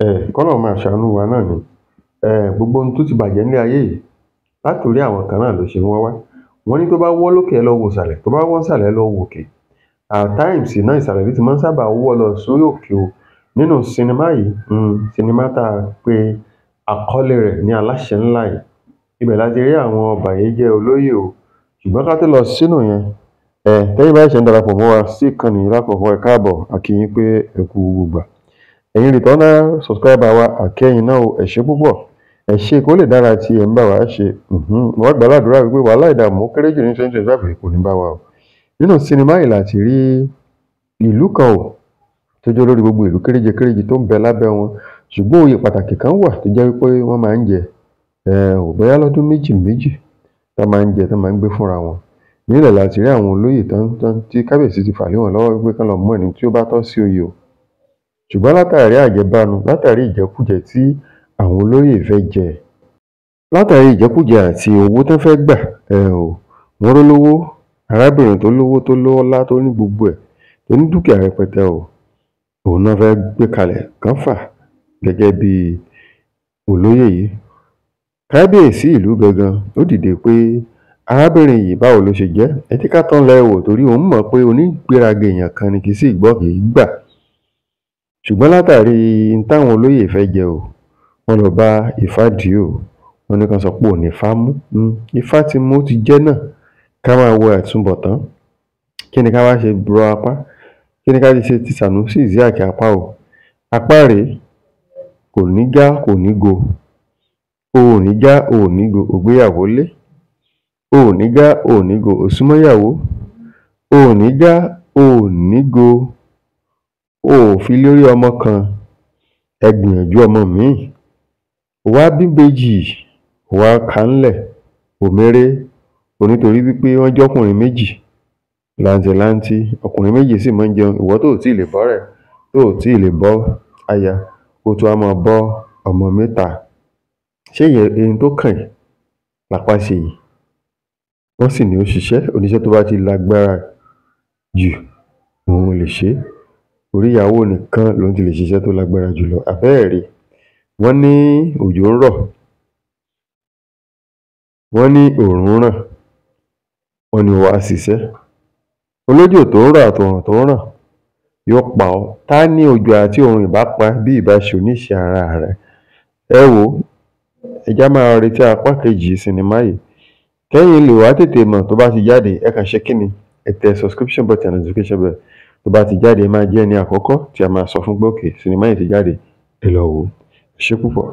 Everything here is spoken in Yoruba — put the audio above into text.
K'Ọlọ́run máa ṣàánú wa náà ni. Gbogbo ohun tó ti bàjẹ́ nílé ayé yìí látòrí àwọn kan náà ló ṣe wọ́n wá. Wọ́n ní tó bá wọ́ lókè ẹ lọ wo ìsàlẹ̀, tó bá wọ́ nsàlẹ̀ ẹ lọ wo òkè. At times náà ìsàlẹ̀ ló ti máa ń sábà wọ́ lọ sórí òkè o. Nínú sinimá yìí, sinimá tá a pe àkọlé rẹ̀ ní Aláṣẹ Ńlá yìí, ibẹ̀ la ti rí àwọn ọbàyéjẹ́ olóyè o. Ṣùgbọ́n ká tó lọ sínú yẹn, tẹ́yin bá ṣẹ̀ṣẹ̀ ń darapọ̀ mọ́ wa sí ìkànnì yìí lákọ̀ọ́kọ́, ẹ káàbọ̀, a kí yín pé ẹ kú gbogbo ìgbà. Ẹ̀yin returner subscriber wa, a kí ẹ̀yin náà o, ẹ ṣé púpọ̀. Ẹ ṣé kó lè dára tí ẹ̀ ń bá wa ṣe. Mo wá gbà ládùúrà wípé wàhálà ìdààmú kéré jù ní 2025 kò ní bá wa o. Nínú sinimá yìí la ti rí ìlú kan o tó jẹ́ olórí gbogbo ìlú kéréje kéréje tó ń bẹ lábẹ́ wọn. Ṣùgbọ́n oyè pàtàkì kan wà tó jẹ́ wípé wọ́n máa ń jẹ. Bóyá lọ́dún méjì méjì tán máa ń jẹ, tán máa ń gbé fúnra wọn. Nílẹ̀ la ti rí àwọn olóyè tí kábíyèsí ti fà lé wọn lọ́wọ́ wípé kán lọ mú ẹni tí ó bá tọ́ sí oyè o. Ṣùgbọ́n látàrí àjẹbánu, látàrí ìjẹkújẹ tí àwọn olóyè fẹ́ jẹ, látàrí ìjẹkújẹ àti owó tán fẹ́ gbà, wọ́n rólówó, arábìnrin tó lọ́lá tó ní gbogbo ẹ̀, tó ní dúkìá rẹpẹtẹ o, òun náà fẹ́ gbé kalẹ̀ kán fà gẹ́gẹ́ bí olóyè yìí. Kábíyèsí ìlú gangan ó dìde pé arábìnrin yìí báwo ló ṣe jẹ́, ẹ jẹ́ ká tán lẹ̀ wò torí òun mọ̀ pé onígbéraga èèyàn kan ni, kì í sì gbọ́ kì í gbà. Ṣùgbọ́n látàrí n táwọn olóyè fẹ́ jẹ o, wọ́n lọ bá Ifá dì í o. Wọ́n ní kán sọ pé òní Ifá mú. Ifá ti mú, ó ti jẹ́ náà. Ká máa wo àtúnbọ̀tán. Kí ni ká wá ṣe rọ apá? Kí ni ká ṣe ti Sànúsì Ìsíàkì apá o? Apá rèé, kò ní já, kò ní go. O ò ní já, o ò ní go, ò gbéyàwó lé. O ò ní já, o ò ní go, ò súnmọ́yàwó. O ò ní já, o ò ní go, o ò fi lórí ọmọ kan. Ẹ gbìyànjú ọmọ míì. O wá bíbejì, o wá kàńlẹ̀, ò méré. Nítorí wípé wọ́n jọ́kùnrin méjì làǹtìlanti, ọkùnrin méjì sì máa ń jẹun. Ìwọ tó ò tí ì lè bọ́rẹ̀, tó ò tí ì lè bọ́ aya, kó tún wá máa bọ́ ọmọ mẹ́ta. Ṣé ìyẹn tó kàn yìí lápá ṣe yìí? Wọ́n sì ní ó ṣiṣẹ́. Oníṣẹ́ tó bá ti lágbára jù òun ò lè ṣe. Orí ìyàwó nìkan lòun ti lè ṣiṣẹ́ tó lágbára jù lọ. Àbẹ́ẹ̀ rí. Wọ́n ní òjò ń rọ̀, wọ́n ní òòrùn ń ràn, wọ́n ní o wá ṣiṣẹ́. Olójò tó ń rọ̀ àtòòrùn tó ń ràn yóò pa ọ́. Tá ní òjò àti òòrùn ìbá pa bí ìbá ṣe oníṣẹ́ ara rẹ̀. Ẹ wò ó, ẹ já máa retí apá kejì sinimá yìí. Kẹ́yìn lè wá tètè mọ̀ tó bá ti jáde, ẹ kàn ṣe kí ni? Ẹ tẹ subscription button and notification bell. Tó bá ti jáde, ẹ máa jẹ́ ẹni àkọ́kọ́ tí a máa sọ fún pé okay, sinimá yìí ti jáde, ẹ lọ wò ó. Ẹ ṣé púpọ̀.